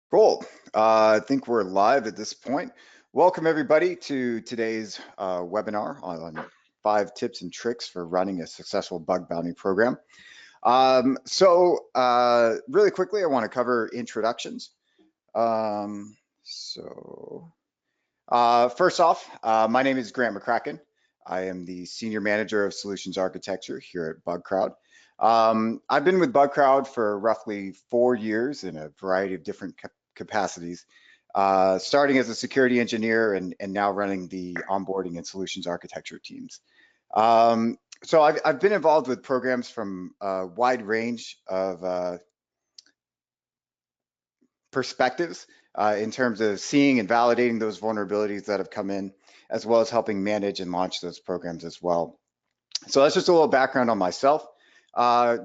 Cool. I think we're live at this point. Welcome everybody to today's webinar on 5 tips and tricks for running a successful bug bounty program. Really quickly, I want to cover introductions. First off, my name is Grant McCracken. I am the Senior Manager of Solutions Architecture here at Bugcrowd. I've been with Bugcrowd for roughly 4 years in a variety of different capacities, starting as a security engineer and now running the onboarding and solutions architecture teams. I've been involved with programs from a wide range of perspectives in terms of seeing and validating those vulnerabilities that have come in, as well as helping manage and launch those programs as well. So that's just a little background on myself.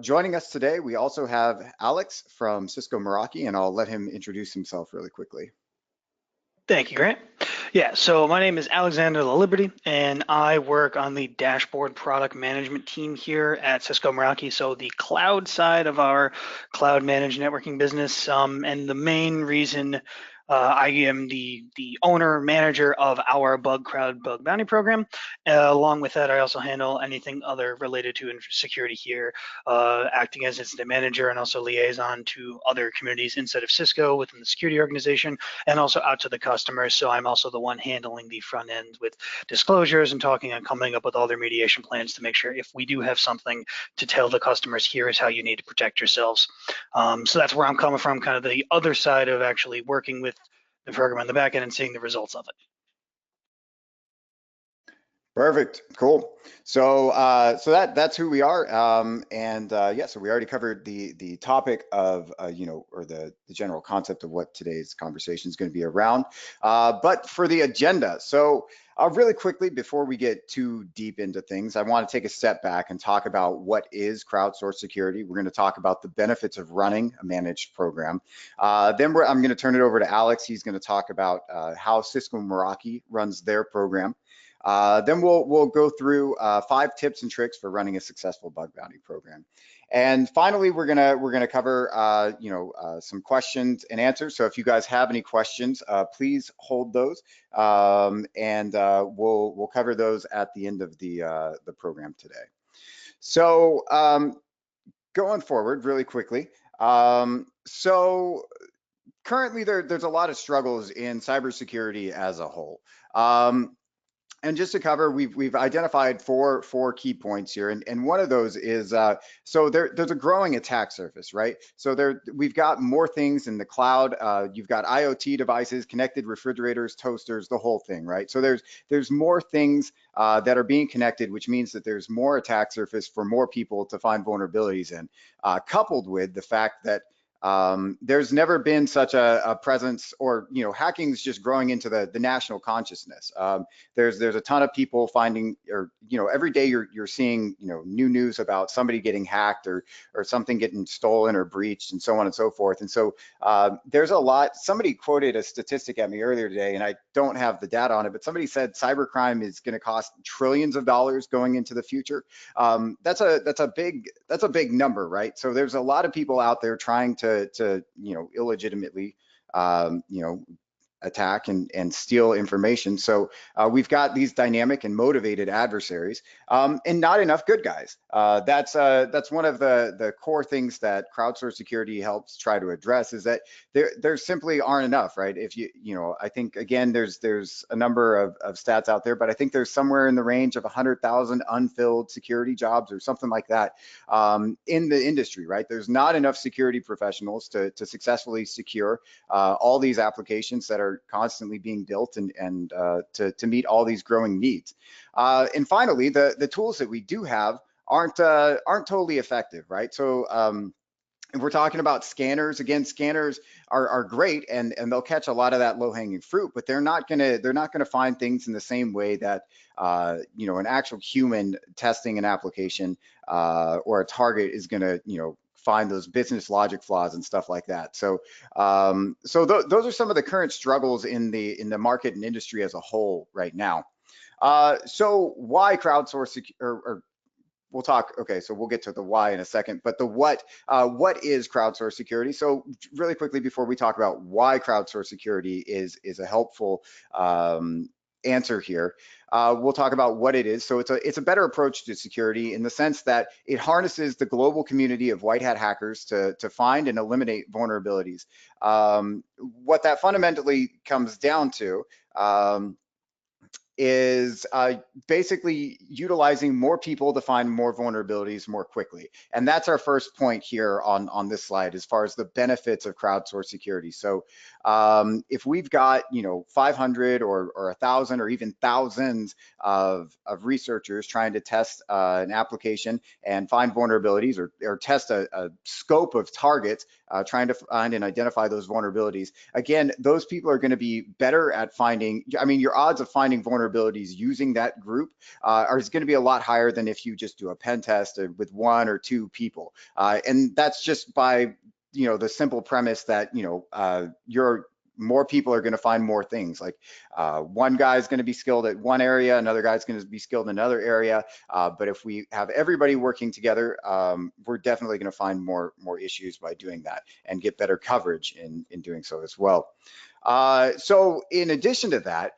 Joining us today, we also have Alex from Cisco Meraki, and I'll let him introduce himself really quickly. Thank you, Grant. Yeah, so my name is Alexander Laliberte, and I work on the dashboard product management team here at Cisco Meraki, so the cloud side of our cloud managed networking business. And the main reason I am the owner manager of our Bugcrowd bug bounty program. Along with that, I also handle anything other related to security here, acting as incident manager and also liaison to other communities inside of Cisco within the security organization and also out to the customers. So I'm also the one handling the front end with disclosures and talking and coming up with all their remediation plans to make sure if we do have something to tell the customers, here is how you need to protect yourselves. So that's where I'm coming from, kind of the other side of actually working with the program on the back end and seeing the results of it. Perfect. Cool. So that's who we are. So we already covered the topic of or the general concept of what today's conversation is going to be around. But for the agenda, so really quickly before we get too deep into things, I want to take a step back and talk about what is crowdsourced security. We're going to talk about the benefits of running a managed program. I'm going to turn it over to Alex. He's going to talk about how Cisco Meraki runs their program. Then we'll go through 5 tips and tricks for running a successful bug bounty program. And finally, we're gonna cover some questions and answers. So if you guys have any questions, please hold those, and we'll cover those at the end of the program today. So going forward really quickly, so currently there's a lot of struggles in cybersecurity as a whole. And just to cover, we've identified four key points here, and one of those is so there's a growing attack surface, right? So we've got more things in the cloud. You've got IoT devices, connected refrigerators, toasters, the whole thing, right? So there's more things that are being connected, which means that there's more attack surface for more people to find vulnerabilities in, coupled with the fact that there's never been such a presence, or hacking is just growing into the national consciousness. There's a ton of people finding, or every day you're seeing new news about somebody getting hacked or something getting stolen or breached and so on and so forth. And so there's a lot. Somebody quoted a statistic at me earlier today, and I don't have the data on it, but somebody said cybercrime is going to cost trillions of dollars going into the future. That's a big number, right? So there's a lot of people out there trying to illegitimately attack and steal information. So we've got these dynamic and motivated adversaries, and not enough good guys. That's one of the core things that crowdsourced security helps try to address, is that there simply aren't enough, right? If I think again there's a number of stats out there, but I think there's somewhere in the range of 100,000 unfilled security jobs or something like that in the industry, right? There's not enough security professionals to successfully secure all these applications that are constantly being built and to meet all these growing needs. And finally, the tools that we do have aren't totally effective, right? So if we're talking about scanners, again, scanners are great and they'll catch a lot of that low-hanging fruit, but they're not gonna find things in the same way that an actual human testing an application or a target is gonna find those business logic flaws and stuff like that. So those are some of the current struggles in the market and industry as a whole right now. So why crowdsource we'll talk, okay, so we'll get to the why in a second, but the what is crowdsourced security? So really quickly before we talk about why crowdsourced security is a helpful answer here, we'll talk about what it is. So it's a better approach to security in the sense that it harnesses the global community of white hat hackers to find and eliminate vulnerabilities. What that fundamentally comes down to is basically utilizing more people to find more vulnerabilities more quickly. And that's our first point here on this slide as far as the benefits of crowdsourced security. So if we've got, 500 or 1,000 or even thousands of researchers trying to test an application and find vulnerabilities or test a scope of targets, trying to find and identify those vulnerabilities, again, those people are going to be better at finding, your odds of finding vulnerabilities using that group is going to be a lot higher than if you just do a pen test with 1 or 2 people. And that's just by, the simple premise that, more people are going to find more things. Like one guy is going to be skilled at one area, another guy's going to be skilled in another area. But if we have everybody working together, we're definitely going to find more issues by doing that and get better coverage in doing so as well. So in addition to that,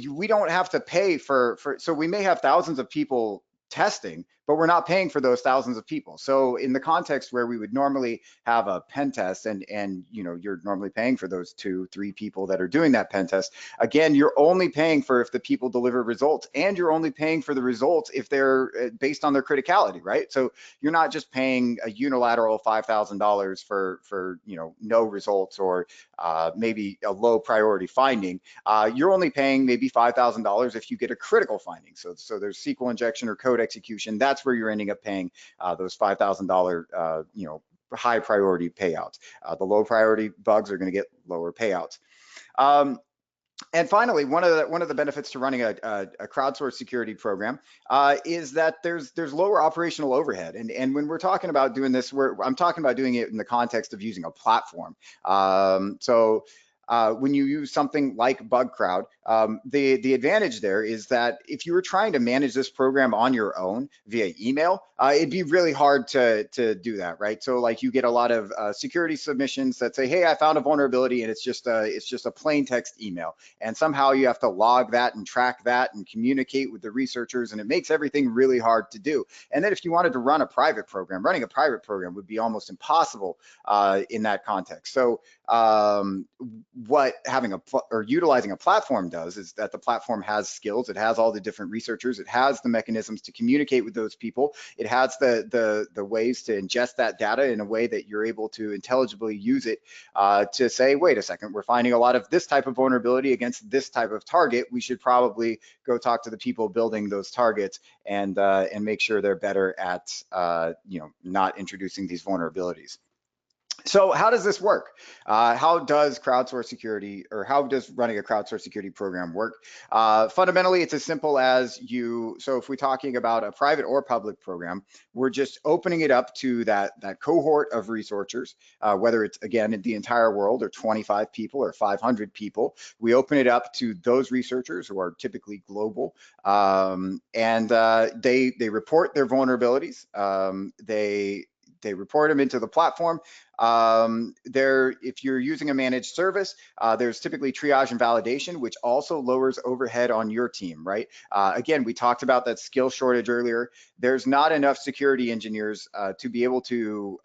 we don't have to pay so we may have thousands of people testing, but we're not paying for those thousands of people. So in the context where we would normally have a pen test and you're normally paying for those 2-3 people that are doing that pen test, again, you're only paying for if the people deliver results, and you're only paying for the results if they're based on their criticality, right? So you're not just paying a unilateral $5,000 for no results or maybe a low priority finding. You're only paying maybe $5,000 if you get a critical finding. So there's SQL injection or code execution. That's where you're ending up paying those $5,000 high priority payouts. The low priority bugs are going to get lower payouts. And finally, one of the benefits to running a crowdsourced security program is that there's lower operational overhead. And when we're talking about doing this, I'm talking about doing it in the context of using a platform. When you use something like Bugcrowd, the advantage there is that if you were trying to manage this program on your own via email, it'd be really hard to do that, right? So like you get a lot of security submissions that say, hey, I found a vulnerability, and it's just a plain text email. And somehow you have to log that and track that and communicate with the researchers, and it makes everything really hard to do. And then if you wanted to run a private program, running a private program would be almost impossible in that context. So what utilizing a platform does is that the platform has skills, it has all the different researchers, it has the mechanisms to communicate with those people, it has the ways to ingest that data in a way that you're able to intelligibly use it to say, wait a second, we're finding a lot of this type of vulnerability against this type of target. We should probably go talk to the people building those targets and make sure they're better at not introducing these vulnerabilities. So how does this work? How does crowdsourced security, or how does running a crowdsourced security program work? Fundamentally, it's as simple as so if we're talking about a private or public program, we're just opening it up to that cohort of researchers, whether it's, again, in the entire world or 25 people or 500 people. We open it up to those researchers who are typically global, and they report their vulnerabilities. They report them into the platform. If you're using a managed service, there's typically triage and validation, which also lowers overhead on your team, right? Again, we talked about that skill shortage earlier. There's not enough security engineers to be able to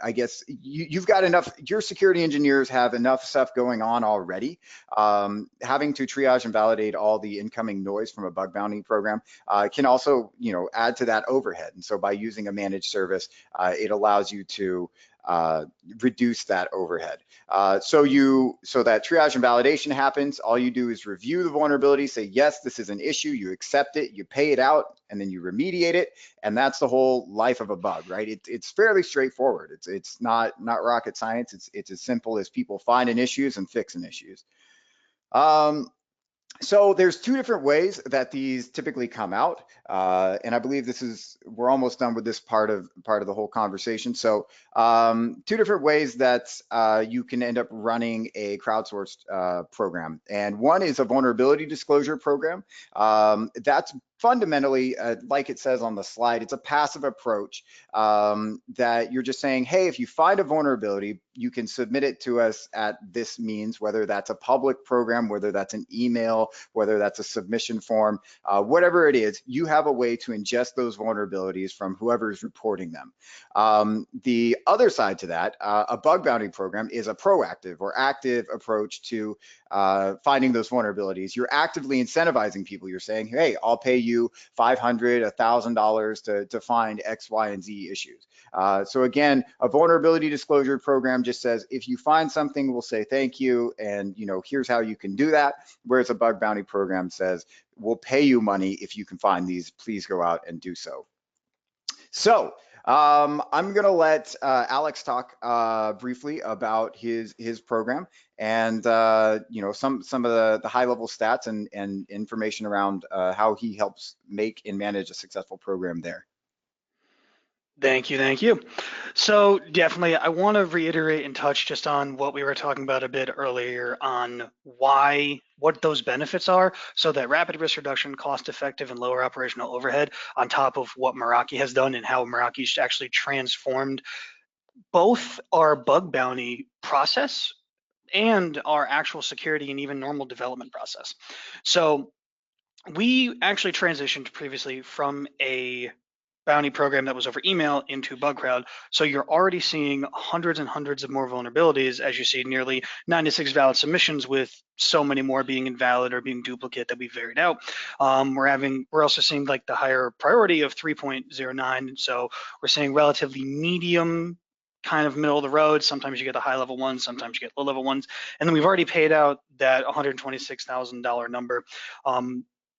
I guess you've got enough, your security engineers have enough stuff going on already. Having to triage and validate all the incoming noise from a bug bounty program can also, add to that overhead. And so by using a managed service, it allows you to reduce that overhead. So that triage and validation happens. All you do is review the vulnerability, say, yes, this is an issue, you accept it, you pay it out, and then you remediate it. And that's the whole life of a bug, right? It's fairly straightforward. It's not rocket science. It's as simple as people finding issues and fixing issues. So there's two different ways that these typically come out, and I believe we're almost done with this part of the whole conversation. So two different ways that you can end up running a crowdsourced program, and one is a vulnerability disclosure program. That's fundamentally, like it says on the slide, it's a passive approach that you're just saying, hey, if you find a vulnerability, you can submit it to us at this means, whether that's a public program, whether that's an email, whether that's a submission form, whatever it is, you have a way to ingest those vulnerabilities from whoever is reporting them. The other side to that, a bug bounty program is a proactive or active approach to finding those vulnerabilities. You're actively incentivizing people. You're saying, hey, I'll pay you $500, $1,000 to find X, Y, and Z issues. So again, a vulnerability disclosure program just says, if you find something, we'll say thank you, and here's how you can do that. Whereas a bug bounty program says, we'll pay you money if you can find these. Please go out and do so. So I'm going to let Alex talk briefly about his program and some of the high level stats and information around how he helps make and manage a successful program there. Thank you, thank you. So definitely, I want to reiterate and touch just on what we were talking about a bit earlier on what those benefits are, so that rapid risk reduction, cost effective, and lower operational overhead on top of what Meraki has done and how Meraki's actually transformed both our bug bounty process and our actual security and even normal development process. So we actually transitioned previously from a bounty program that was over email into Bugcrowd. So you're already seeing hundreds and hundreds of more vulnerabilities, as you see nearly 96 valid submissions with so many more being invalid or being duplicate that we varied out. We're also seeing like the higher priority of 3.09. So we're seeing relatively medium, kind of middle of the road. Sometimes you get the high level ones, sometimes you get low level ones. And then we've already paid out that $126,000 number.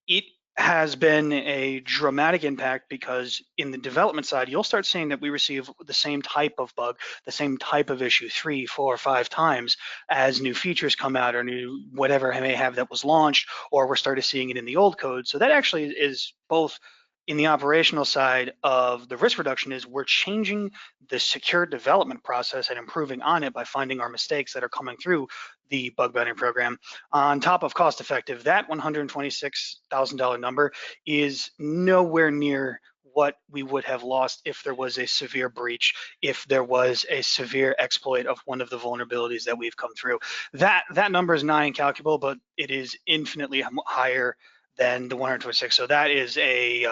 It has been a dramatic impact because in the development side, you'll start seeing that we receive the same type of bug, the same type of issue 3, 4, 5 times as new features come out or new whatever I may have that was launched, or we're starting seeing it in the old code. So that actually is both in the operational side of the risk reduction is we're changing the secure development process and improving on it by finding our mistakes that are coming through the bug bounty program. On top of cost effective, that $126,000 number is nowhere near what we would have lost if there was a severe breach, if there was a severe exploit of one of the vulnerabilities that we've come through. That number is nigh incalculable, but it is infinitely higher than the 126. So that is a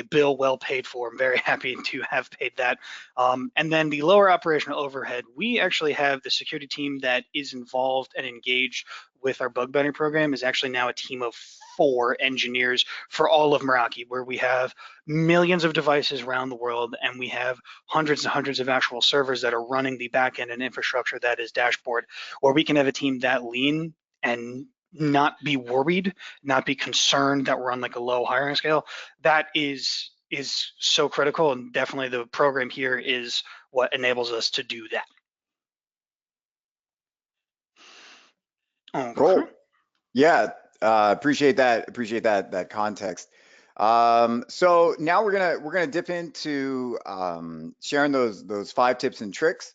bill well paid for. I'm very happy to have paid that. And then the lower operational overhead, we actually have the security team that is involved and engaged with our bug bounty program is actually now a team of 4 engineers for all of Meraki, where we have millions of devices around the world and we have hundreds and hundreds of actual servers that are running the backend and infrastructure that is dashboard, where we can have a team that lean and not be worried, not be concerned that we're on like a low hiring scale. That is so critical, and definitely the program here is what enables us to do that. Okay. Cool. Yeah, appreciate that context. So now we're gonna dip into sharing those 5 tips and tricks.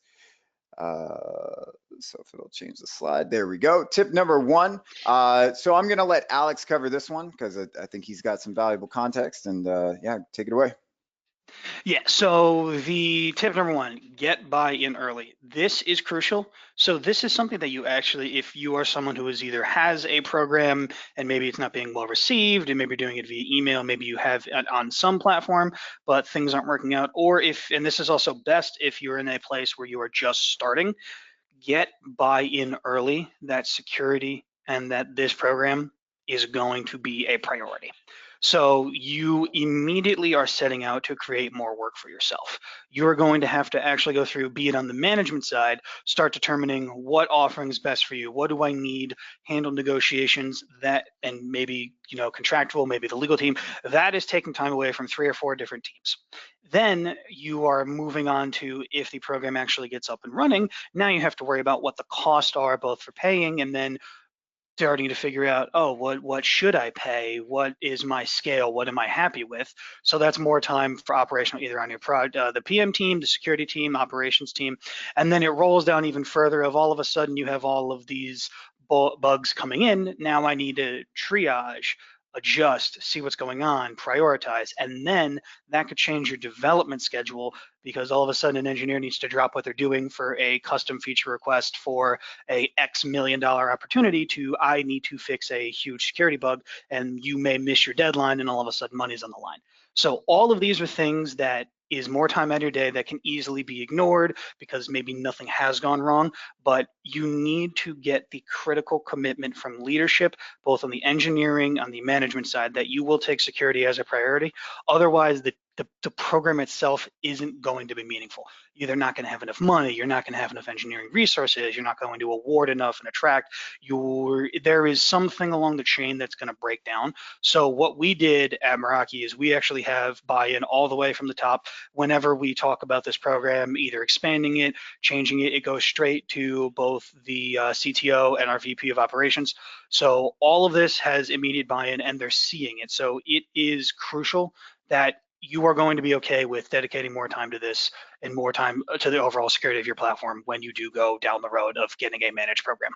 So if it'll change the slide, there we go. Tip number 1. So I'm gonna let Alex cover this one because I think he's got some valuable context, and yeah, take it away. Yeah, so the tip number 1, get buy-in early. This is crucial. So this is something that you actually, if you are someone who either has a program and maybe it's not being well received and maybe you're doing it via email, maybe you have it on some platform, but things aren't working out, or if, and this is also best if you're in a place where you are just starting, get buy-in early, that security and that this program is going to be a priority. So you immediately are setting out to create more work for yourself. You're going to have to actually go through, be it on the management side, start determining what offering is best for you. What do I need? Handle negotiations that, and maybe, contractual, maybe the legal team. That is taking time away from 3 or 4 different teams. Then you are moving on to, if the program actually gets up and running, now you have to worry about what the costs are, both for paying and then starting to figure out, oh, what should I pay? What is my scale? What am I happy with? So that's more time for operational, either on your the PM team, the security team, operations team, and then it rolls down even further of all of a sudden you have all of these bugs coming in. Now I need to triage, adjust, see what's going on, prioritize, and then that could change your development schedule because all of a sudden an engineer needs to drop what they're doing for a custom feature request for a X million-dollar opportunity to I need to fix a huge security bug, and you may miss your deadline and all of a sudden money's on the line. So all of these are things that is more time out of your day that can easily be ignored because maybe nothing has gone wrong, but you need to get the critical commitment from leadership, both on the engineering, on the management side, that you will take security as a priority. Otherwise, the program itself isn't going to be meaningful. You're not going to have enough money, you're not going to have enough engineering resources, you're not going to award enough and attract. There is something along the chain that's going to break down. So what we did at Meraki is we actually have buy-in all the way from the top. Whenever we talk about this program, either expanding it, changing it, it goes straight to both the CTO and our VP of operations. So all of this has immediate buy-in and they're seeing it. So it is crucial that you are going to be okay with dedicating more time to this and more time to the overall security of your platform when you do go down the road of getting a managed program.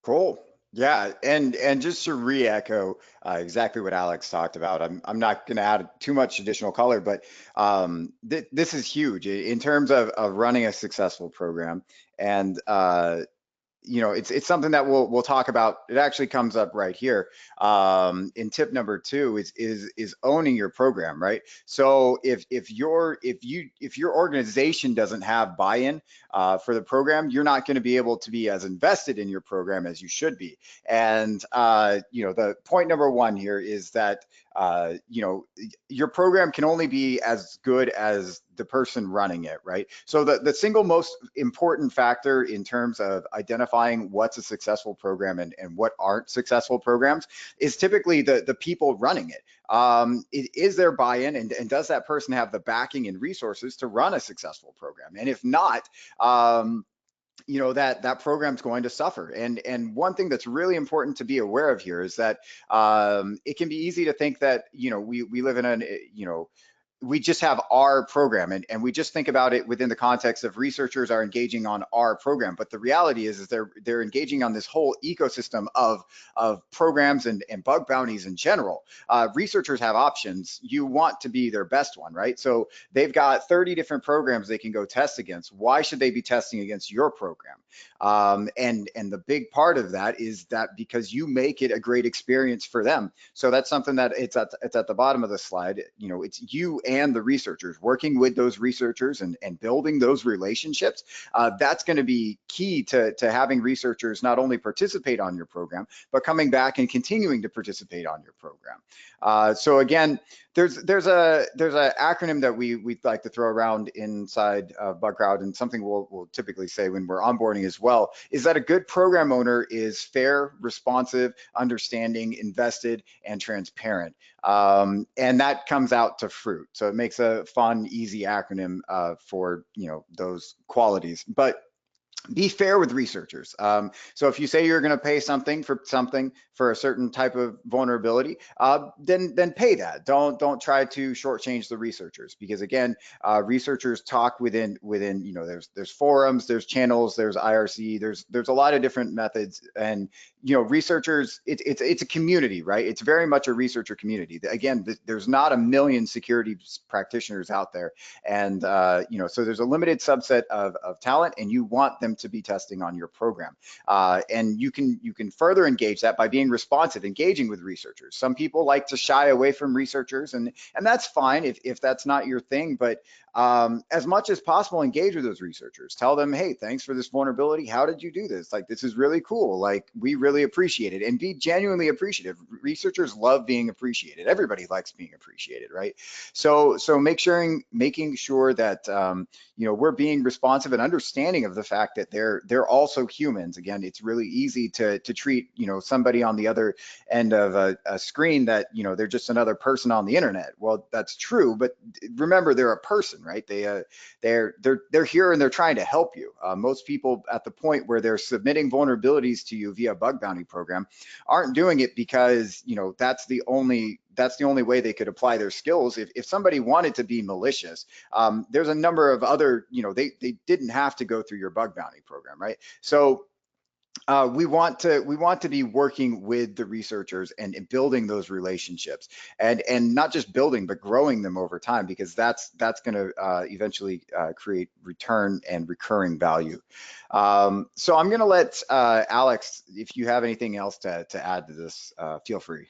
Cool. Yeah, and just to re-echo exactly what Alex talked about, I'm not going to add too much additional color, but this is huge in terms of running a successful program. And it's something that we'll talk about. It actually comes up right here in tip number 2 is owning your program, right? So if your organization doesn't have buy-in for the program, you're not going to be able to be as invested in your program as you should be. And the point number 1 here is that your program can only be as good as the person running it, right? So the single most important factor in terms of identifying what's a successful program and what aren't successful programs is typically the people running it. Is there buy-in and does that person have the backing and resources to run a successful program? And if not, that program's going to suffer. And one thing that's really important to be aware of here is that it can be easy to think that we live in we just have our program and we just think about it within the context of researchers are engaging on our program. But the reality is they're engaging on this whole ecosystem of programs and bug bounties in general. Researchers have options. You want to be their best one, right? So they've got 30 different programs they can go test against. Why should they be testing against your program? And the big part of that is that because you make it a great experience for them. So that's something that it's at the bottom of the slide. It's you and the researchers working with those researchers and building those relationships. That's going to be key to having researchers not only participate on your program, but coming back and continuing to participate on your program. So again, there's a acronym that we'd like to throw around inside Bugcrowd, and something we'll typically say when we're onboarding as well, is that a good program owner is fair, responsive, understanding, invested, and transparent. And that comes out to fruit. So it makes a fun, easy acronym for those qualities. But be fair with researchers. So if you say you're going to pay something for a certain type of vulnerability, then pay that. Don't try to shortchange the researchers, because again, researchers talk within there's forums, there's channels, there's IRC, there's a lot of different methods, and researchers, it's a community, right? It's very much a researcher community. Again, there's not a million security practitioners out there, and so there's a limited subset of talent, and you want them to be testing on your program. And you can further engage that by being responsive, engaging with researchers. Some people like to shy away from researchers, and that's fine if that's not your thing, but as much as possible, engage with those researchers. Tell them, hey, thanks for this vulnerability. How did you do this? Like, this is really cool. Like, we really appreciate it, and be genuinely appreciative. Researchers love being appreciated. Everybody likes being appreciated, right? So making sure that we're being responsive and understanding of the fact that they're also humans. Again, it's really easy to treat somebody on the other end of a screen that they're just another person on the internet. Well, that's true, but remember, they're a person, right? They're here and they're trying to help you. Most people at the point where they're submitting vulnerabilities to you via bug bounty program aren't doing it because that's the only way they could apply their skills. If somebody wanted to be malicious, there's a number of other, they didn't have to go through your bug bounty program, right? So we want to be working with the researchers and building those relationships, and not just building but growing them over time, because that's going to eventually create return and recurring value. So I'm going to let Alex, if you have anything else to add to this, feel free.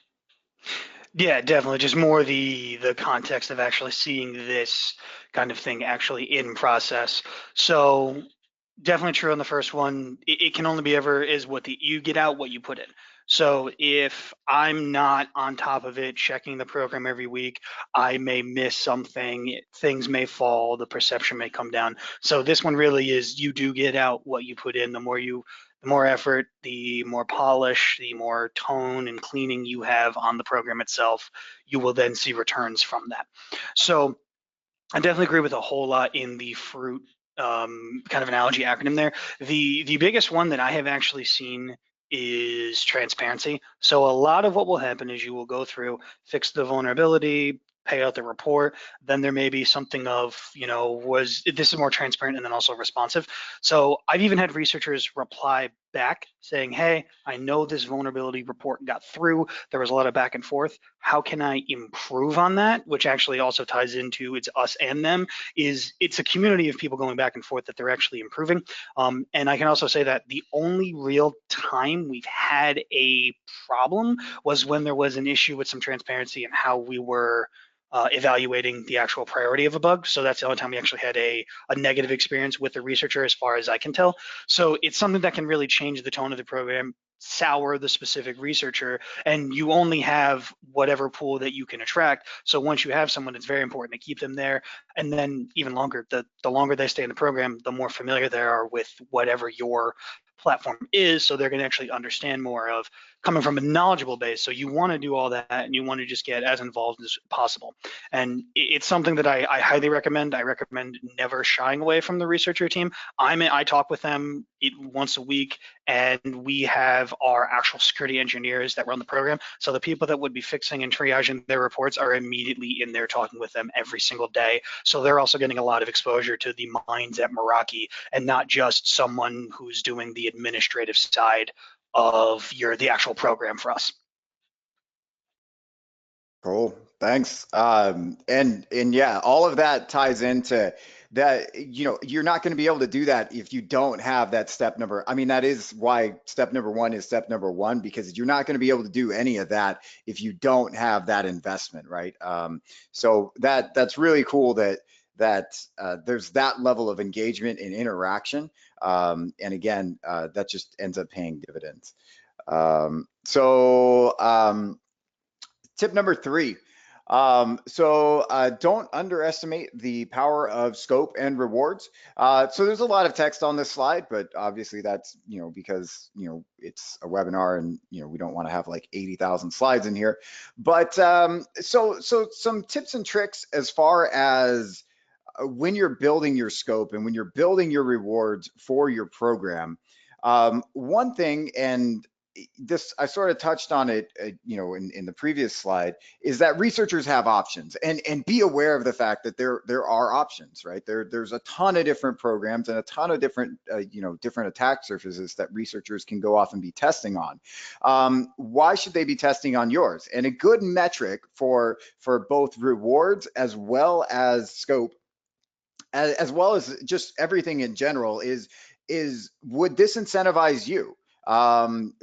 Yeah, definitely. Just more the context of actually seeing this kind of thing actually in process. So definitely true on the first one. It can only be ever is what you get out, what you put in. So if I'm not on top of it, checking the program every week, I may miss something. Things may fall. The perception may come down. So this one really is you do get out what you put in. The more effort, the more polish, the more tone and cleaning you have on the program itself, you will then see returns from that. So I definitely agree with a whole lot in the fruit kind of analogy acronym there. The biggest one that I have actually seen is transparency. So a lot of what will happen is you will go through, fix the vulnerability, pay out the report. Then there may be something of, was this is more transparent and then also responsive. So I've even had researchers reply back saying, hey, I know this vulnerability report got through. There was a lot of back and forth. How can I improve on that? Which actually also ties into it's us and them. It's a community of people going back and forth that they're actually improving. And I can also say that the only real time we've had a problem was when there was an issue with some transparency and how we were evaluating the actual priority of a bug. So that's the only time we actually had a negative experience with the researcher, as far as I can tell. So it's something that can really change the tone of the program, sour the specific researcher, and you only have whatever pool that you can attract. So once you have someone, it's very important to keep them there. And then even longer, the longer they stay in the program, the more familiar they are with whatever your platform is, so they're going to actually understand more of coming from a knowledgeable base. So you want to do all that and you want to just get as involved as possible. And it's something that I highly recommend. I recommend never shying away from the researcher team. I talk with them once a week, and we have our actual security engineers that run the program. So the people that would be fixing and triaging their reports are immediately in there talking with them every single day. So they're also getting a lot of exposure to the minds at Meraki, and not just someone who's doing the administrative side of the actual program for us. Cool, thanks. And yeah, all of that ties into that. You're not going to be able to do that if you don't have that step number. I mean, that is why step number one is step number one, because you're not going to be able to do any of that if you don't have that investment, right? So that's really cool that there's that level of engagement and interaction. And again, that just ends up paying dividends. Tip number three. Don't underestimate the power of scope and rewards. So there's a lot of text on this slide, but obviously that's, because, it's a webinar and, we don't want to have like 80,000 slides in here. But so some tips and tricks as far as when you're building your scope and when you're building your rewards for your program. One thing, and this I sort of touched on it, in the previous slide, is that researchers have options, and be aware of the fact that there are options, right? There's a ton of different programs and a ton of different different attack surfaces that researchers can go off and be testing on. Why should they be testing on yours? And a good metric for both rewards as well as scope, as well as just everything in general, is would this incentivize you?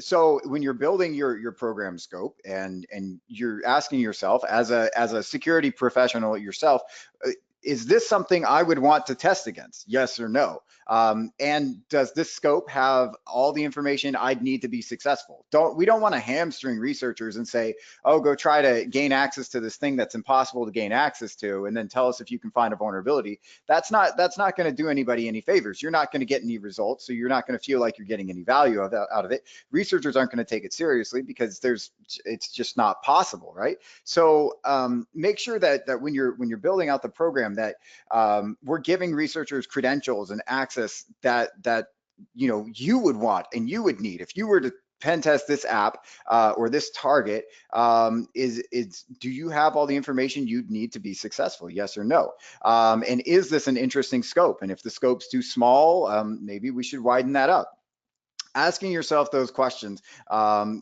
So when you're building your program scope and you're asking yourself as a security professional yourself, is this something I would want to test against? Yes or no? And does this scope have all the information I'd need to be successful? We don't want to hamstring researchers and say, oh, go try to gain access to this thing that's impossible to gain access to, and then tell us if you can find a vulnerability. That's not going to do anybody any favors. You're not going to get any results, so you're not going to feel like you're getting any value out of it. Researchers aren't going to take it seriously because it's just not possible, right? So make sure that when you're building out the program, that we're giving researchers credentials and access that you would want and you would need if you were to pen test this app or this target. Do you have all the information you'd need to be successful? Yes or no? And is this an interesting scope? And if the scope's too small, maybe we should widen that up. asking yourself those questions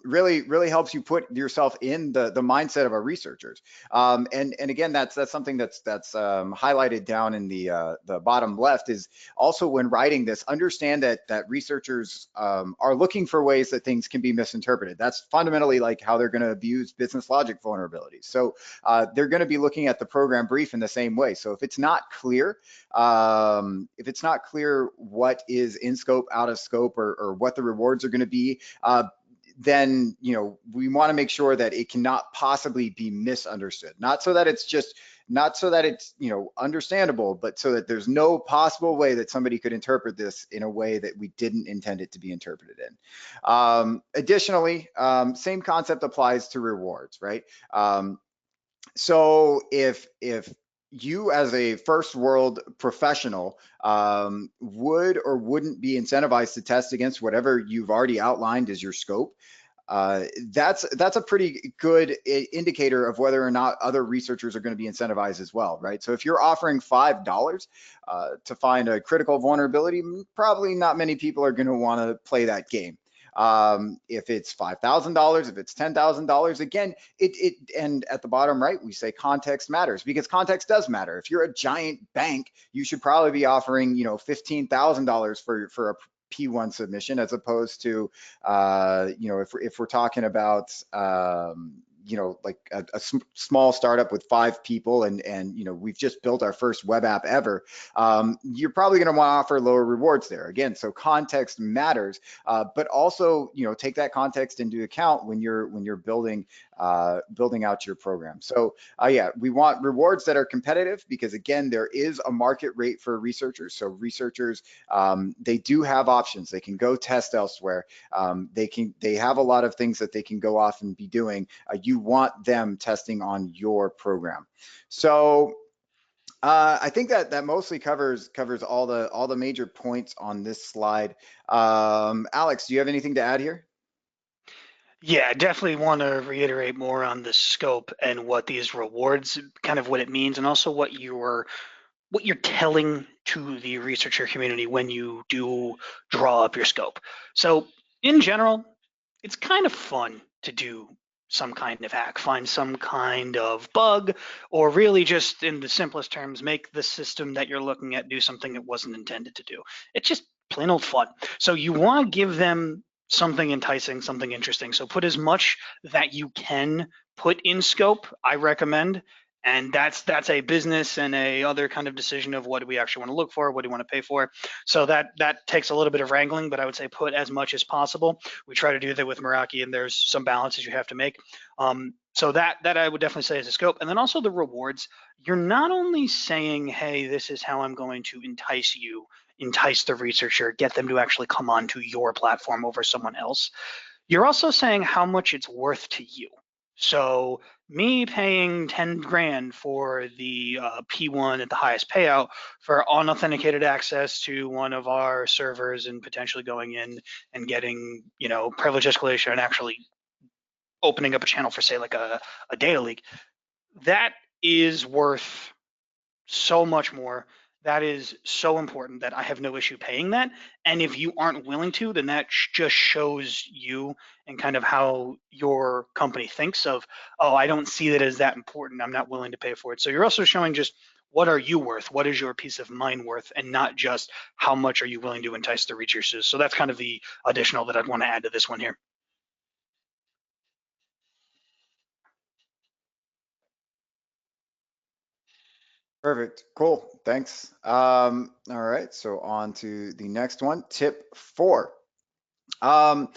really helps you put yourself in the mindset of our researchers. And again, that's something that's highlighted down in the bottom left, is also when writing this, understand that researchers are looking for ways that things can be misinterpreted. That's fundamentally like how they're going to abuse business logic vulnerabilities. So they're going to be looking at the program brief in the same way. So if it's not clear, what is in scope, out of scope, or what the rewards are going to be, then we want to make sure that it cannot possibly be misunderstood. Not so that it's understandable, but so that there's no possible way that somebody could interpret this in a way that we didn't intend it to be interpreted in. Additionally, same concept applies to rewards, right? So if you as a first world professional would or wouldn't be incentivized to test against whatever you've already outlined as your scope, that's a pretty good indicator of whether or not other researchers are going to be incentivized as well, right? So if you're offering $5 to find a critical vulnerability, probably not many people are going to want to play that game. If it's $5,000, if it's $10,000, again, and at the bottom right, we say context matters, because context does matter. If you're a giant bank, you should probably be offering, $15,000 for a P1 submission, as opposed to, if we're talking about, like a small startup with 5 people, and we've just built our first web app ever, you're probably going to want to offer lower rewards there. Again, so context matters, but also take that context into account when you're building out your program. So yeah, we want rewards that are competitive, because again, there is a market rate for researchers. So researchers, they do have options. They can go test elsewhere. They have a lot of things that they can go off and be doing. You want them testing on your program. So I think that mostly covers all the major points on this slide. Alex, do you have anything to add here? Yeah, I definitely want to reiterate more on the scope and what these rewards, kind of what it means, and also what you're telling to the researcher community when you do draw up your scope. So in general, it's kind of fun to do some kind of hack, find some kind of bug, or really just in the simplest terms, make the system that you're looking at do something it wasn't intended to do. It's just plain old fun. So you want to give them something enticing, something interesting. So put as much that you can put in scope, I recommend. And that's a business and a other kind of decision of what do we actually want to look for, what do you want to pay for. So that takes a little bit of wrangling, but I would say put as much as possible. We try to do that with Meraki, and there's some balances you have to make. So that I would definitely say is a scope. And then also the rewards. You're not only saying, hey, this is how I'm going to entice the researcher, get them to actually come onto your platform over someone else. You're also saying how much it's worth to you. So me paying 10 grand for the P1 at the highest payout for unauthenticated access to one of our servers, and potentially going in and getting, privilege escalation and actually opening up a channel for, say, like a data leak, that is worth so much more. That is so important that I have no issue paying that. And if you aren't willing to, then that just shows you and kind of how your company thinks of, oh, I don't see that as that important, I'm not willing to pay for it. So you're also showing just what are you worth? What is your peace of mind worth? And not just how much are you willing to entice the researchers. So that's kind of the additional that I'd want to add to this one here. Perfect. Cool. Thanks. All right. So on to the next one, tip 4. Um,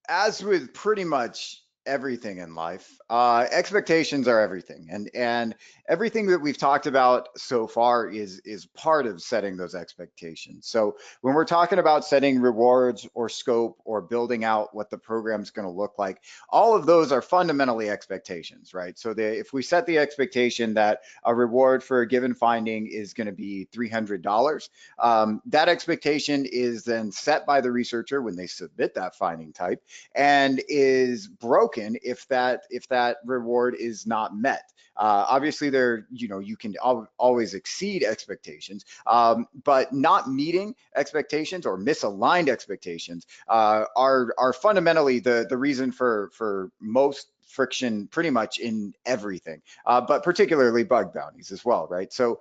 as with pretty much everything in life, expectations are everything, and everything that we've talked about so far is part of setting those expectations. So when we're talking about setting rewards or scope or building out what the program's going to look like, all of those are fundamentally expectations, right? So if we set the expectation that a reward for a given finding is going to be $300, that expectation is then set by the researcher when they submit that finding type, and is broken broken if that reward is not met. Obviously, you can always exceed expectations, but not meeting expectations or misaligned expectations are fundamentally the reason for most friction pretty much in everything, but particularly bug bounties as well, right? So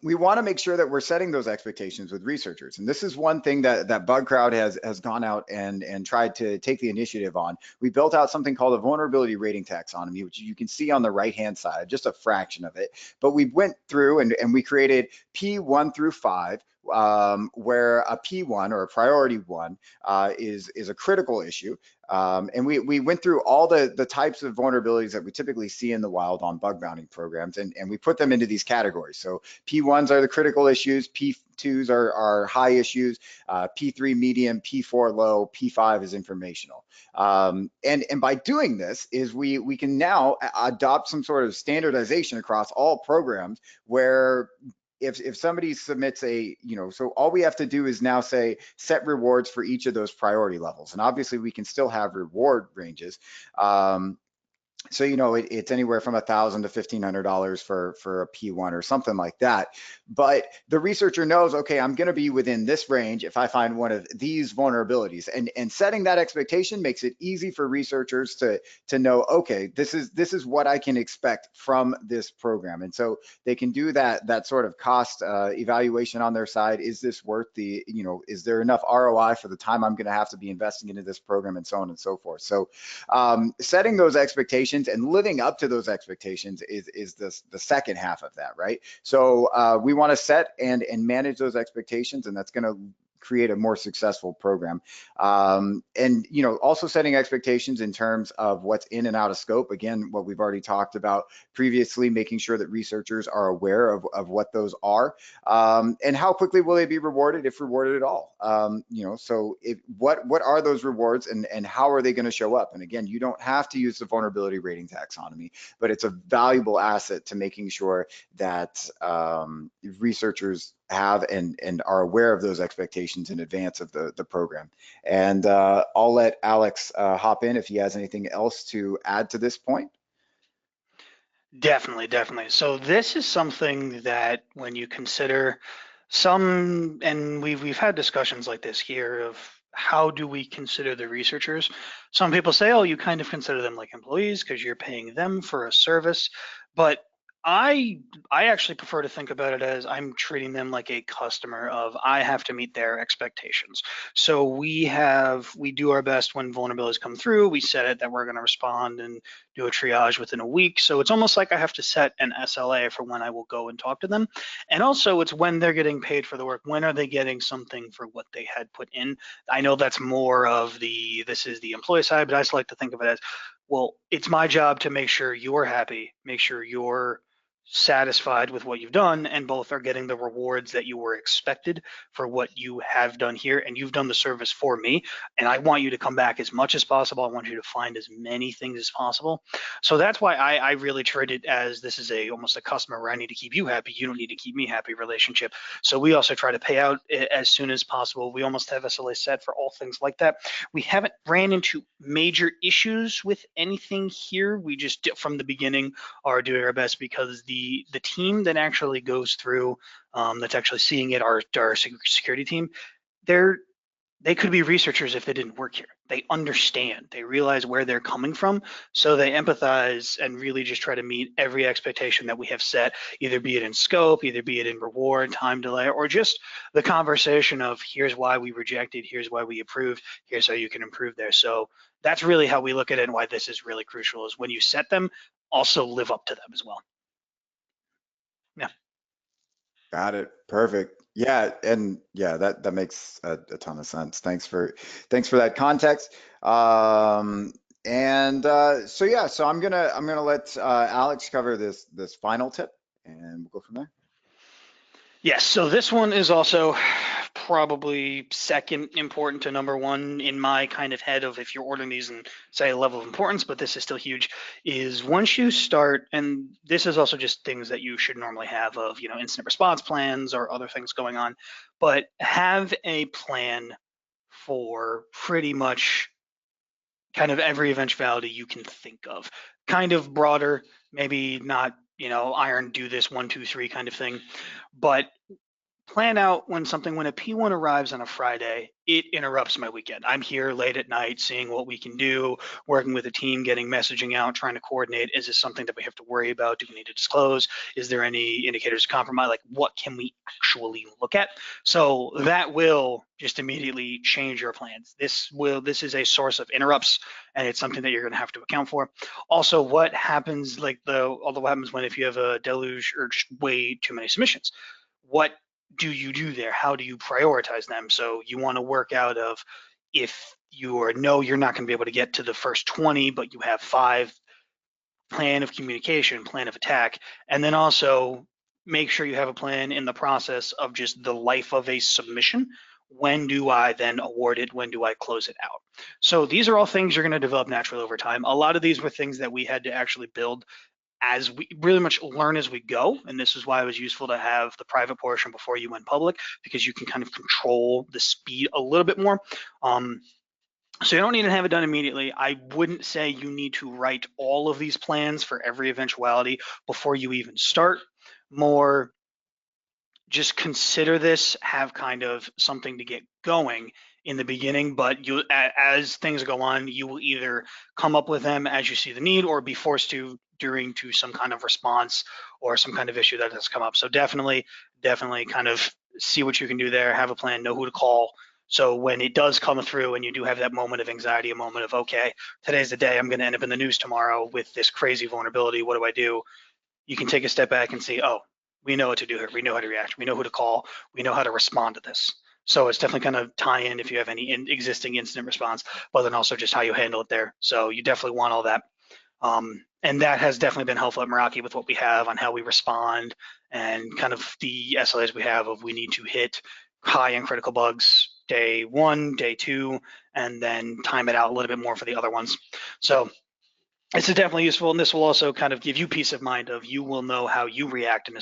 we want to make sure that we're setting those expectations with researchers. And this is one thing that Bugcrowd has gone out and tried to take the initiative on. We built out something called a vulnerability rating taxonomy, which you can see on the right-hand side, just a fraction of it. But we went through and we created P1 through 5, where a P1 or a priority one is a critical issue. And we went through all the types of vulnerabilities that we typically see in the wild on bug bounty programs, and we put them into these categories. So P1s are the critical issues, P2s are high issues, P3 medium, P4 low, P5 is informational. And by doing this is we can now adopt some sort of standardization across all programs where if somebody submits so all we have to do is now say set rewards for each of those priority levels. And obviously we can still have reward ranges. So, it's anywhere from $1,000 to $1,500 for a P1 or something like that. But the researcher knows, okay, I'm going to be within this range if I find one of these vulnerabilities. And setting that expectation makes it easy for researchers to know, okay, this is what I can expect from this program. And so they can do that sort of cost evaluation on their side. Is this worth is there enough ROI for the time I'm going to have to be investing into this program, and so on and so forth. So setting those expectations and living up to those expectations is the second half of that, right? So we want to set and manage those expectations, and that's going to create a more successful program. And also setting expectations in terms of what's in and out of scope. Again, what we've already talked about previously, making sure that researchers are aware of what those are, and how quickly will they be rewarded, if rewarded at all. So what are those rewards, and how are they going to show up? And again, you don't have to use the vulnerability rating taxonomy, but it's a valuable asset to making sure that researchers have and are aware of those expectations in advance of the program. And I'll let Alex hop in if he has anything else to add to this point. Definitely, definitely. So this is something that when you consider and we've had discussions like this here of how do we consider the researchers? Some people say, oh, you kind of consider them like employees because you're paying them for a service. But I actually prefer to think about it as I'm treating them like a customer of I have to meet their expectations. So we do our best when vulnerabilities come through. We set it that we're going to respond and do a triage within a week. So it's almost like I have to set an SLA for when I will go and talk to them. And also it's when they're getting paid for the work. When are they getting something for what they had put in? I know that's more of this is the employee side, but I just like to think of it as, well, it's my job to make sure you're happy, make sure you're satisfied with what you've done, and both are getting the rewards that you were expected for what you have done here, and you've done the service for me, and I want you to come back as much as possible. I want you to find as many things as possible. So that's why I really treat it as this is almost a customer where I need to keep you happy, you don't need to keep me happy relationship. So we also try to pay out as soon as possible. We almost have SLA set for all things like that. We haven't ran into major issues with anything here. We just from the beginning are doing our best, because the team that actually goes through, that's actually seeing it, our security team, they could be researchers if they didn't work here. They understand, they realize where they're coming from, so they empathize and really just try to meet every expectation that we have set, either be it in scope, either be it in reward, time delay, or just the conversation of here's why we rejected, here's why we approved, here's how you can improve there. So that's really how we look at it, and why this is really crucial is when you set them, also live up to them as well. Yeah. Got it. Perfect. Yeah, and yeah, that makes a ton of sense. Thanks for that context. So yeah, so I'm gonna let Alex cover this final tip, and we'll go from there. Yes, so this one is also probably second important to number one in my kind of head of if you're ordering these and say a level of importance, but this is still huge, is once you start, and this is also just things that you should normally have of, incident response plans or other things going on, but have a plan for pretty much kind of every eventuality you can think of. Kind of broader, maybe not, iron do this 1, 2, 3 kind of thing, but plan out when a P1 arrives on a Friday, it interrupts my weekend. I'm here late at night seeing what we can do, working with a team, getting messaging out, trying to coordinate. Is this something that we have to worry about? Do we need to disclose? Is there any indicators of compromise? Like, what can we actually look at? So that will just immediately change your plans. This is a source of interrupts, and it's something that you're going to have to account for. Also, what happens, what happens when if you have a deluge or just way too many submissions? What do you do there? How do you prioritize them? So you want to work out of, if you're not going to be able to get to the first 20, but you have 5, plan of communication, plan of attack, and then also make sure you have a plan in the process of just the life of a submission. When do I then award it? When do I close it out? So these are all things you're going to develop naturally over time. A lot of these were things that we had to actually build as we really much learn as we go. And this is why it was useful to have the private portion before you went public, because you can kind of control the speed a little bit more. So you don't need to have it done immediately. I wouldn't say you need to write all of these plans for every eventuality before you even start. More just consider this, have kind of something to get going in the beginning, but as things go on, you will either come up with them as you see the need or be forced to during to some kind of response or some kind of issue that has come up. So definitely kind of see what you can do there, have a plan, know who to call. So when it does come through and you do have that moment of anxiety, a moment of, okay, today's the day, I'm going to end up in the news tomorrow with this crazy vulnerability, what do I do? You can take a step back and see, oh, we know what to do here. We know how to react. We know who to call. We know how to respond to this. So it's definitely kind of tie in if you have any existing incident response, but then also just how you handle it there. So you definitely want all that. And that has definitely been helpful at Meraki with what we have on how we respond and kind of the SLAs we have of we need to hit high and critical bugs day 1, day 2, and then time it out a little bit more for the other ones. So this is definitely useful, and this will also kind of give you peace of mind of you will know how you react in a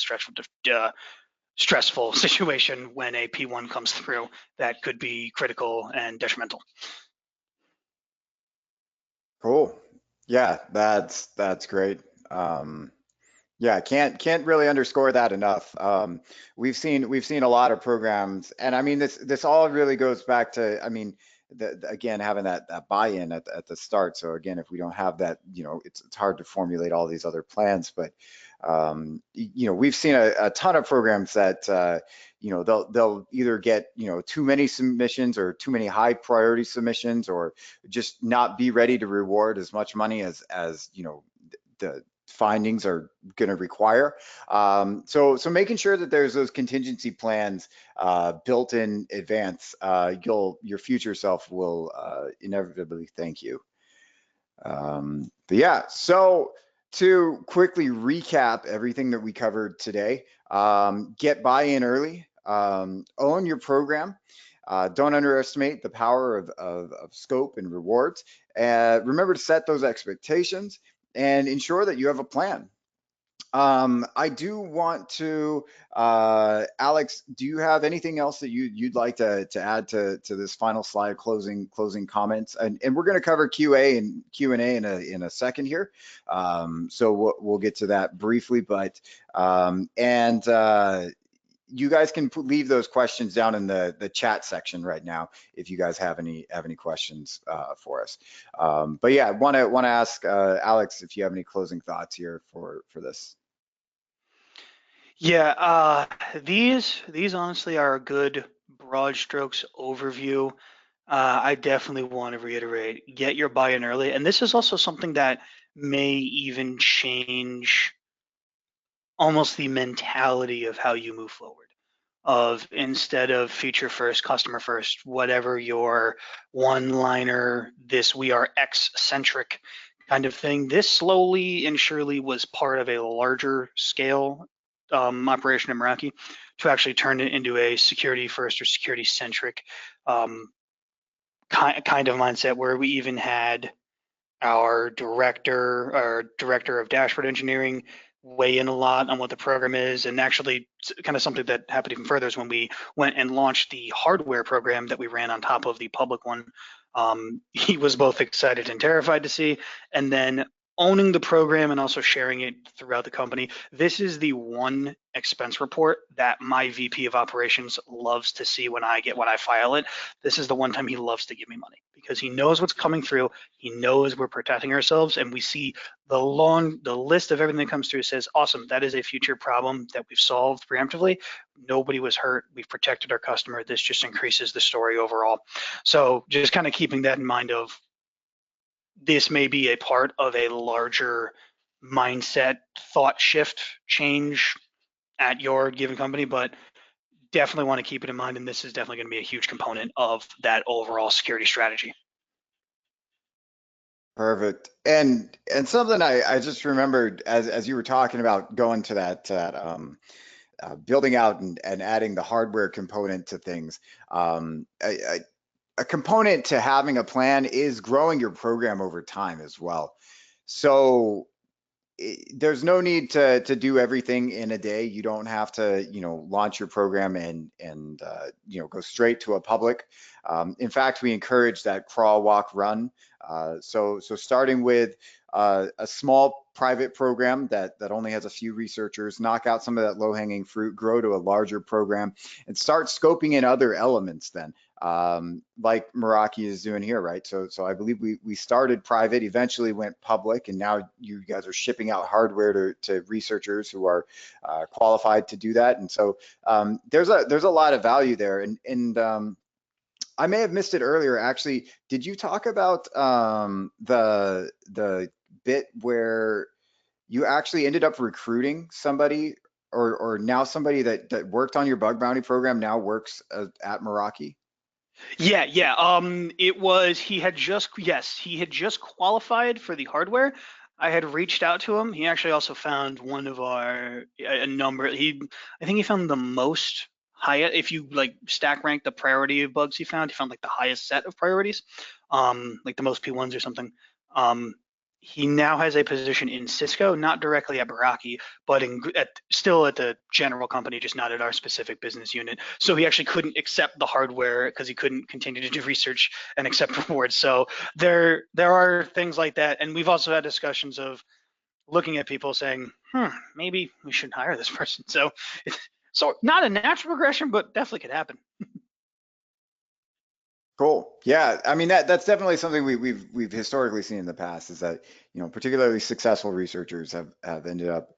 stressful situation when a P1 comes through that could be critical and detrimental. Cool. Yeah, that's great. Yeah, can't really underscore that enough. We've seen a lot of programs, and I mean this all really goes back to, I mean, again, having that buy-in at the start. So again, if we don't have that, it's hard to formulate all these other plans. But we've seen a ton of programs that they'll either get too many submissions or too many high priority submissions, or just not be ready to reward as much money as the findings are going to require. So making sure that there's those contingency plans built in advance, your future self will inevitably thank you. But yeah, so to quickly recap everything that we covered today, get buy-in early, own your program. Don't underestimate the power of scope and rewards. Remember to set those expectations and ensure that you have a plan. I do want to, Alex, do you have anything else that you'd like to add to this final slide, closing comments? And we're going to cover Q&A in a second here. So we'll get to that briefly, but you guys can leave those questions down in the chat section right now if you guys have any questions for us. But yeah, I want to ask Alex if you have any closing thoughts here for this. Yeah, these honestly are a good broad strokes overview. I definitely want to reiterate, get your buy-in early. And this is also something that may even change almost the mentality of how you move forward. Of instead of feature first, customer first, whatever your one-liner, this we are X-centric kind of thing, this slowly and surely was part of a larger scale operation in Meraki to actually turn it into a security first or security centric kind of mindset, where we even had our director of dashboard engineering weigh in a lot on what the program is. And actually kind of something that happened even further is when we went and launched the hardware program that we ran on top of the public one, he was both excited and terrified to see. And then owning the program and also sharing it throughout the company. This is the one expense report that my VP of operations loves to see when I file it. This is the one time he loves to give me money because he knows what's coming through. He knows we're protecting ourselves, and we see the list of everything that comes through says, awesome, that is a future problem that we've solved preemptively. Nobody was hurt. We've protected our customer. This just increases the story overall. So just kind of keeping that in mind of this may be a part of a larger mindset thought shift change at your given company, but definitely want to keep it in mind. And this is definitely going to be a huge component of that overall security strategy. Perfect. And something I just remembered as you were talking about going to that building out and adding the hardware component to things. A component to having a plan is growing your program over time as well. So there's no need to do everything in a day. You don't have to, launch your program and go straight to a public. In fact, we encourage that crawl, walk, run. So starting with a small private program that only has a few researchers, knock out some of that low-hanging fruit, grow to a larger program, and start scoping in other elements then. Like Meraki is doing here, right? So I believe we started private, eventually went public, and now you guys are shipping out hardware to researchers who are qualified to do that. And so there's a lot of value there. And I may have missed it earlier. Actually, did you talk about the bit where you actually ended up recruiting somebody, or now somebody that worked on your bug bounty program now works at Meraki? Yeah. It was he had just qualified for the hardware. I had reached out to him. He actually also found one of a number. I think he found the most high. If you like stack rank the priority of bugs he found like the highest set of priorities, like the most P1s or something. He now has a position in Cisco, not directly at Meraki, but still at the general company, just not at our specific business unit. So he actually couldn't accept the hardware because he couldn't continue to do research and accept rewards. So there are things like that, and we've also had discussions of looking at people saying, maybe we should hire this person. So not a natural progression, but definitely could happen. Cool. Yeah, I mean that's definitely something we've historically seen in the past is that particularly successful researchers have ended up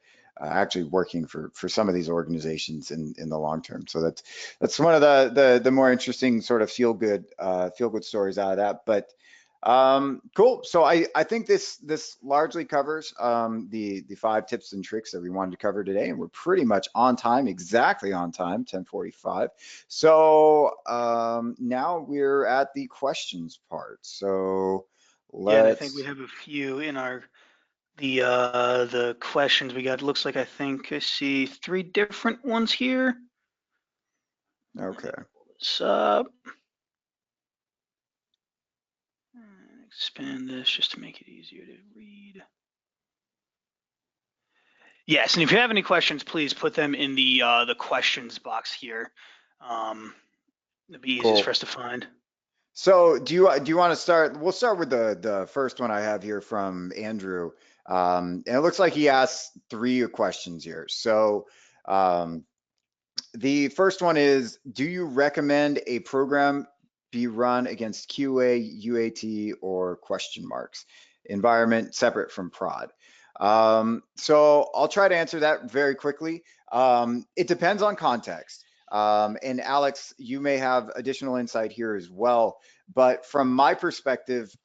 actually working for some of these organizations in the long term. So that's one of the more interesting sort of feel good stories out of that. But cool. So I think this largely covers the 5 tips and tricks that we wanted to cover today, and we're pretty much on time, exactly on time, 10:45. So now we're at the questions part. So Yeah, and I think we let's. have a few in our the questions we got. Looks like I see 3 different ones here. Okay. Pull this up. Expand this just to make it easier to read. Yes, and if you have any questions, please put them in the questions box here. It'll be easiest for Cool. us to find. So do you want to start? We'll start with the first one I have here from Andrew. And it looks like he asked 3 questions here. So um, the first one is, do you recommend a program be run against QA, UAT, or question marks? Environment separate from prod. So I'll try to answer that very quickly. It depends on context. And Alex, you may have additional insight here as well. But from my perspective,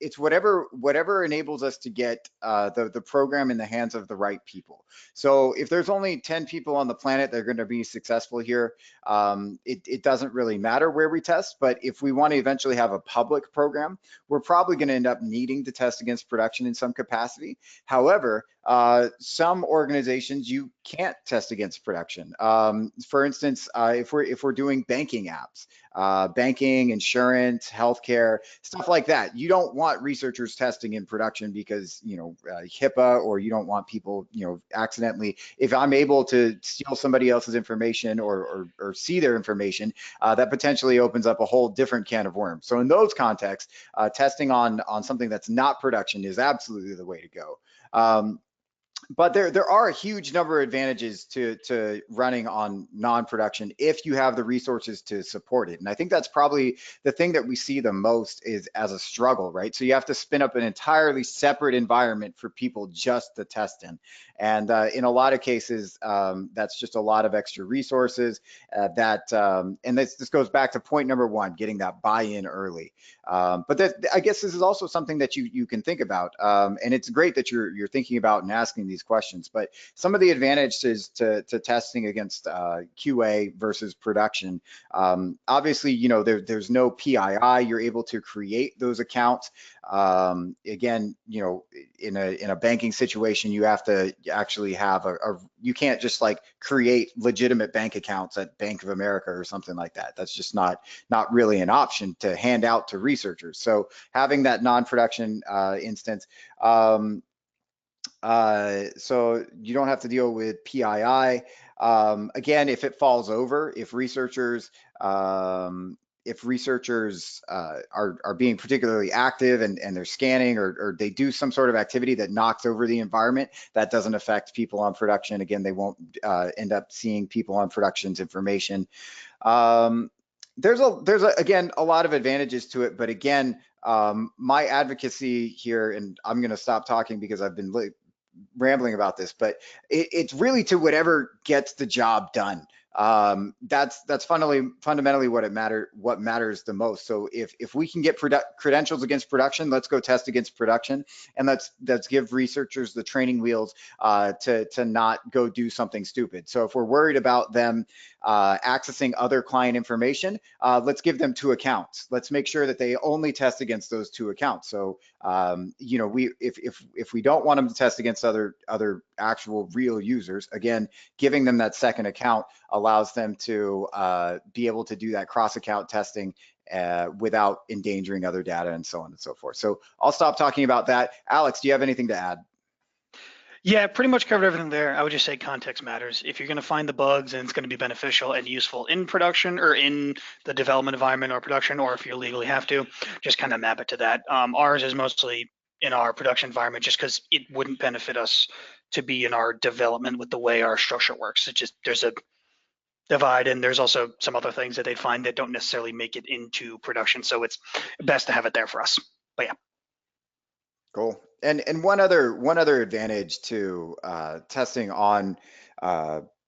it's whatever enables us to get the program in the hands of the right people. So if there's only 10 people on the planet that are going to be successful here, it doesn't really matter where we test. But if we want to eventually have a public program, we're probably going to end up needing to test against production in some capacity. However, some organizations you can't test against production. For instance, if we're doing banking apps, banking, insurance, government, healthcare, stuff like that. You don't want researchers testing in production because, HIPAA, or you don't want people, accidentally, if I'm able to steal somebody else's information or see their information, that potentially opens up a whole different can of worms. So in those contexts, testing on something that's not production is absolutely the way to go. But there are a huge number of advantages to running on non-production if you have the resources to support it. And I think that's probably the thing that we see the most is as a struggle, right? So you have to spin up an entirely separate environment for people just to test in. And in a lot of cases, that's just a lot of extra resources and this goes back to point number one, getting that buy-in early. But I guess this is also something that you can think about. And it's great that you're thinking about and asking these questions, but some of the advantages to testing against QA versus production, obviously, there's no PII. You're able to create those accounts. Again, in a banking situation, you have to actually have you can't just like create legitimate bank accounts at Bank of America or something like that. That's just not really an option to hand out to researchers. So having that non-production instance, so you don't have to deal with PII. Again, if it falls over, if researchers are being particularly active and they're scanning or they do some sort of activity that knocks over the environment, that doesn't affect people on production. Again, they won't end up seeing people on production's information. There's again a lot of advantages to it, but again, my advocacy here, and I'm going to stop talking because I've been rambling about this, but it's really to whatever gets the job done. That's fundamentally what matters the most. So if we can get credentials against production, let's go test against production, and let's give researchers the training wheels to not go do something stupid. So if we're worried about them accessing other client information, let's give them 2 accounts. Let's make sure that they only test against those 2 accounts. So if we don't want them to test against other actual real users, again, giving them that second account allows them to be able to do that cross-account testing without endangering other data and so on and so forth. So I'll stop talking about that. Alex, do you have anything to add? Yeah, pretty much covered everything there. I would just say context matters. If you're going to find the bugs and it's going to be beneficial and useful in production or in the development environment or production, or if you legally have to, just kind of map it to that. Ours is mostly in our production environment just because it wouldn't benefit us to be in our development with the way our structure works. It just, there's a divide, and there's also some other things that they'd find that don't necessarily make it into production. So it's best to have it there for us. But yeah. Cool. And one other advantage to testing on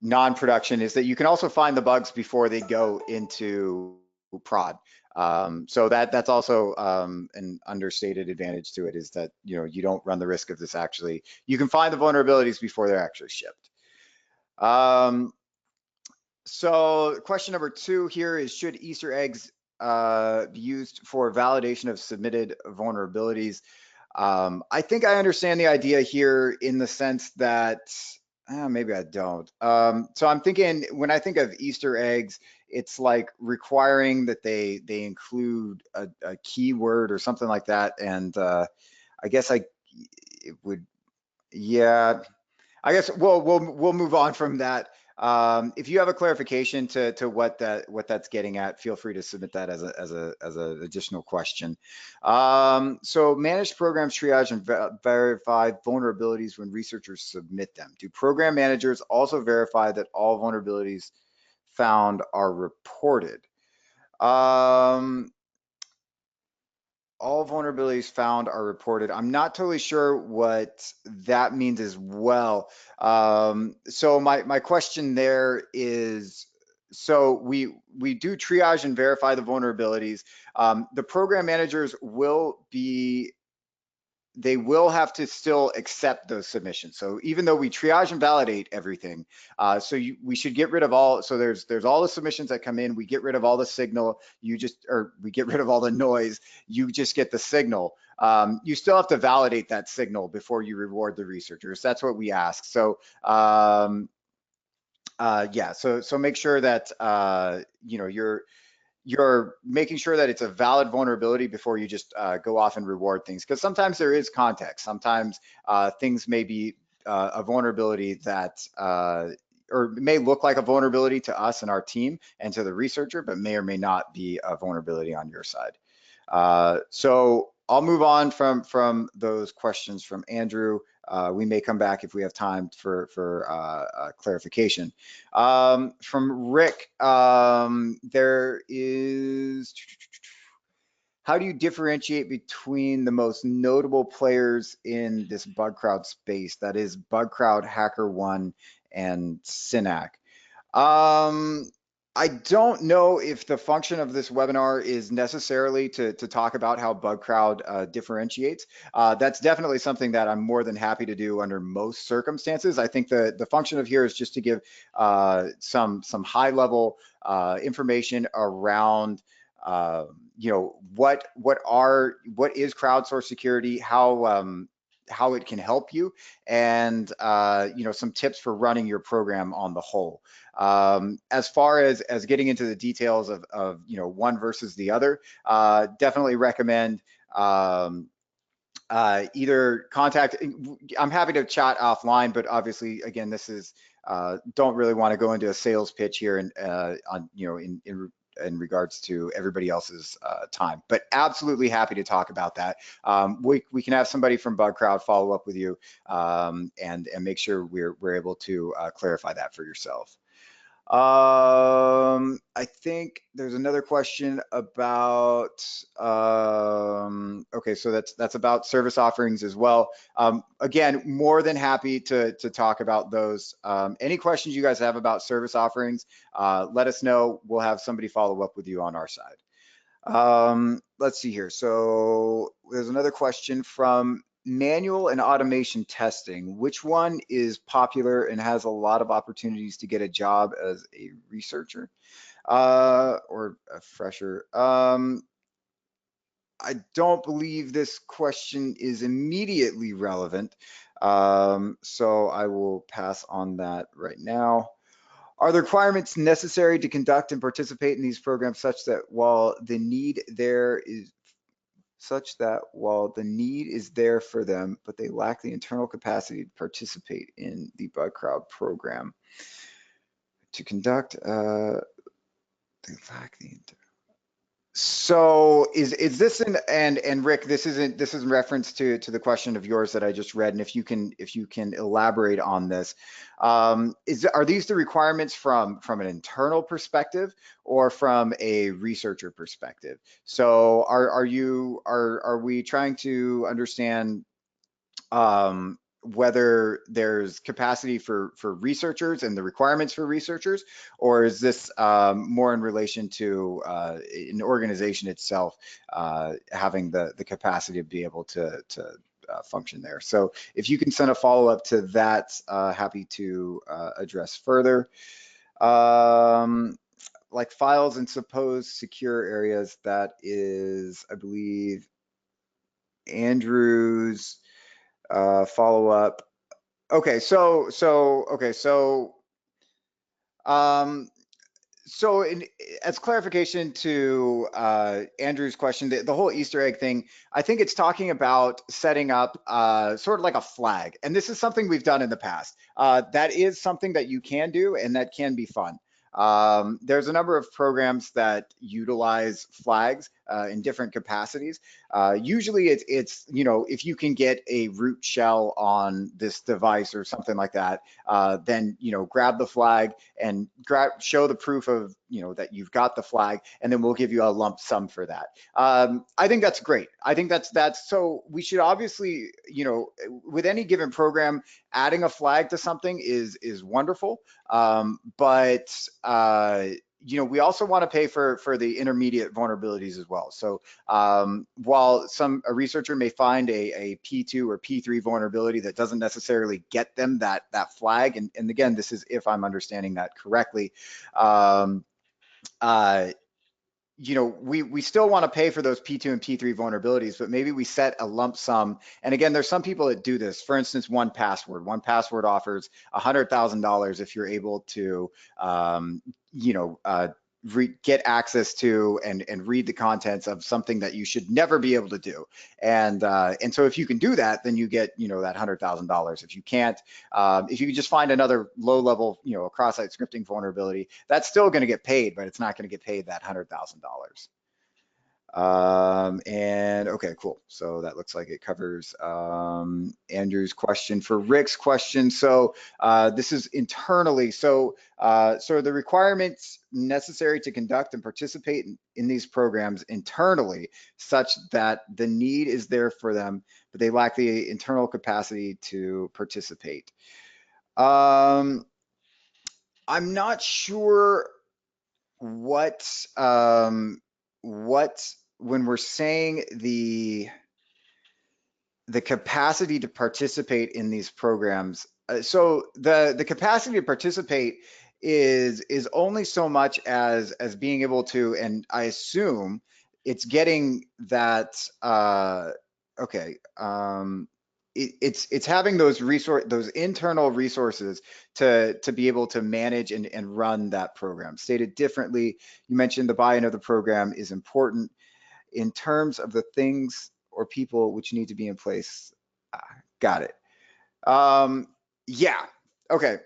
non-production is that you can also find the bugs before they go into prod. So that's also an understated advantage to it, is that you don't run the risk of this actually. You can find the vulnerabilities before they're actually shipped. So question number 2 here is, should Easter eggs be used for validation of submitted vulnerabilities? I think I understand the idea here in the sense that maybe I don't. So I'm thinking, when I think of Easter eggs, it's like requiring that they include a keyword or something like that. And I guess it would, yeah. I guess we'll move on from that. If you have a clarification to what that's getting at, feel free to submit that as an additional question. So managed programs triage and verify vulnerabilities when researchers submit them. Do program managers also verify that all vulnerabilities found are reported? All vulnerabilities found are reported. I'm not totally sure what that means as well. So my question there is, so we do triage and verify the vulnerabilities. The program managers they will have to still accept those submissions. So even though we triage and validate everything, we should get rid of all, so there's all the submissions that come in, we get rid of all the signal, we get rid of all the noise, you just get the signal. You still have to validate that signal before you reward the researchers. That's what we ask. So yeah, so make sure that you're making sure that it's a valid vulnerability before you just go off and reward things. Because sometimes there is context. Sometimes things may be a vulnerability that or may look like a vulnerability to us and our team and to the researcher, but may or may not be a vulnerability on your side. So I'll move on from those questions from Andrew. We may come back if we have time for clarification. From Rick, there is, how do you differentiate between the most notable players in this Bugcrowd space? That is Bugcrowd, HackerOne, and Synack. I don't know if the function of this webinar is necessarily to talk about how Bugcrowd differentiates. That's definitely something that I'm more than happy to do under most circumstances. I think the function of here is just to give some high level information around what is crowdsource security, how it can help you, and some tips for running your program on the whole. As far as getting into the details of one versus the other, definitely recommend either contact. I'm happy to chat offline, but obviously, again, this is don't really want to go into a sales pitch here and in regards to everybody else's time, but absolutely happy to talk about that. We can have somebody from Bugcrowd follow up with you and make sure we're able to clarify that for yourself. I think there's another question about, okay, so that's about service offerings as well. Again, more than happy to talk about those. Any questions you guys have about service offerings, let us know. We'll have somebody follow up with you on our side. Let's see here. So there's another question from manual and automation testing. Which one is popular and has a lot of opportunities to get a job as a researcher or a fresher? I don't believe this question is immediately relevant, so I will pass on that right now. Are the requirements necessary to conduct and participate in these programs such that while the need is there for them, but they lack the internal capacity to participate in the Bugcrowd program to conduct, they lack the So is this and Rick, this is in reference to the question of yours that I just read, and if you can elaborate on this, are these the requirements from an internal perspective or from a researcher perspective? So are we trying to understand whether there's capacity for researchers and the requirements for researchers, or is this more in relation to an organization itself having the capacity to be able to function there? So if you can send a follow-up to that, happy to address further. Like files in supposed secure areas, that is, I believe, Andrew's follow up. Okay, as clarification to Andrew's question, the whole Easter egg thing, I think it's talking about setting up sort of like a flag, and this is something we've done in the past. That is something that you can do, and that can be fun. There's a number of programs that utilize flags in different capacities. Usually it's if you can get a root shell on this device or something like that, then grab the flag and show the proof of that you've got the flag, and then we'll give you a lump sum for that. I think that's great. I think that's so we should obviously with any given program, adding a flag to something is wonderful, but we also want to pay for the intermediate vulnerabilities as well. So while a researcher may find a P2 or P3 vulnerability that doesn't necessarily get them that flag, and again, this is if I'm understanding that correctly, we still want to pay for those P2 and P3 vulnerabilities, but maybe we set a lump sum. And again, there's some people that do this. For instance, 1Password. 1Password offers $100,000 if you're able to, get access to and read the contents of something that you should never be able to do. And so if you can do that, then you get, you know, that $100,000. If you can't, if you can just find another low level, you know, a cross-site scripting vulnerability, that's still going to get paid, but it's not going to get paid that $100,000. And okay, cool. So that looks like it covers Andrew's question. For Rick's question, so this is internally. So the requirements necessary to conduct and participate in these programs internally, such that the need is there for them, but they lack the internal capacity to participate. I'm not sure what when we're saying the capacity to participate in these programs. So the capacity to participate is only so much as being able to, and I assume it's getting that. Okay. It's having those internal resources to be able to manage and run that program. Stated differently, you mentioned the buy-in of the program is important in terms of the things or people which need to be in place. Got it. Yeah. Okay.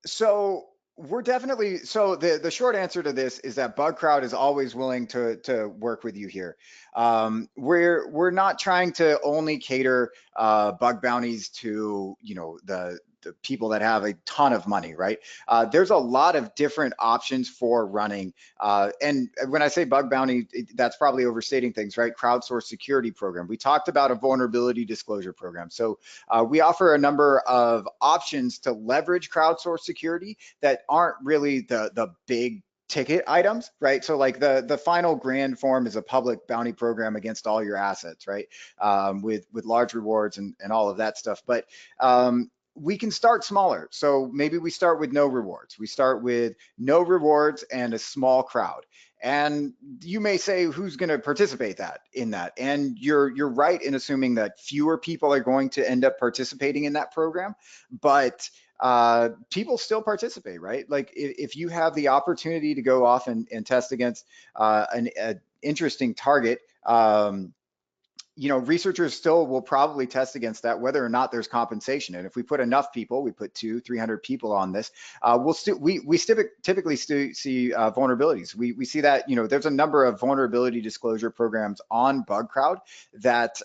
So we're definitely, so the short answer to this is that Bugcrowd is always willing to work with you here. We're not trying to only cater bug bounties to, you know, the people that have a ton of money, right? There's a lot of different options for running. And when I say bug bounty, that's probably overstating things, right? Crowdsource security program. We talked about a vulnerability disclosure program. So we offer a number of options to leverage crowdsource security that aren't really the big ticket items, right? So like the final grand form is a public bounty program against all your assets, right? With large rewards and all of that stuff. But we can start smaller. So maybe we start with no rewards. We start with no rewards and a small crowd. And you may say, who's going to participate in that? And you're right in assuming that fewer people are going to end up participating in that program, but people still participate, right? Like if you have the opportunity to go off and test against an interesting target, you know, researchers still will probably test against that, whether or not there's compensation. And if we put enough people, we put 200-300 people on this, we typically see vulnerabilities. We see that, you know, there's a number of vulnerability disclosure programs on Bugcrowd that,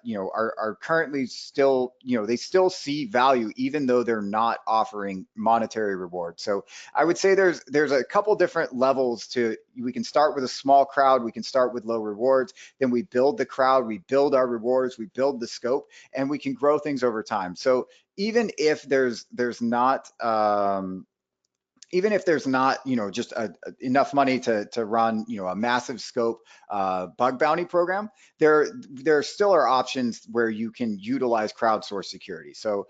you know, are currently still, you know, they still see value even though they're not offering monetary rewards. So I would say there's a couple different levels to. We can start with a small crowd. We can start with low rewards. Then we build the crowd. We build our rewards. We build the scope, and we can grow things over time. So even if there's not you know, just enough money to run, you know, a massive scope bug bounty program, there still are options where you can utilize crowdsource security. So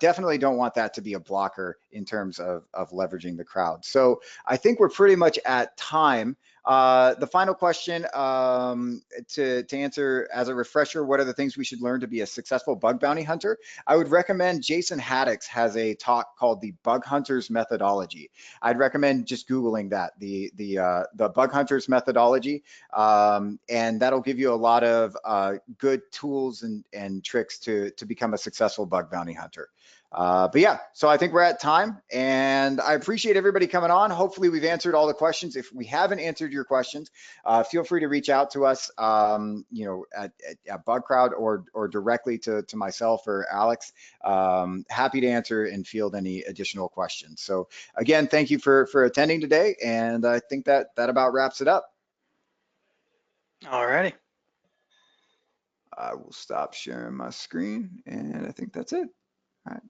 definitely don't want that to be a blocker in terms of leveraging the crowd. So I think we're pretty much at time. The final question to answer as a refresher, what are the things we should learn to be a successful bug bounty hunter? I would recommend Jason Haddix has a talk called the Bug Hunters Methodology. I'd recommend just Googling that, the Bug Hunters Methodology, and that'll give you a lot of good tools and tricks to become a successful bug bounty hunter. But yeah, so I think we're at time, and I appreciate everybody coming on. Hopefully we've answered all the questions. If we haven't answered your questions, feel free to reach out to us, you know, at Bugcrowd or directly to myself or Alex. Happy to answer and field any additional questions. So again, thank you for attending today, and I think that about wraps it up. All righty. I will stop sharing my screen, and I think that's it. All right.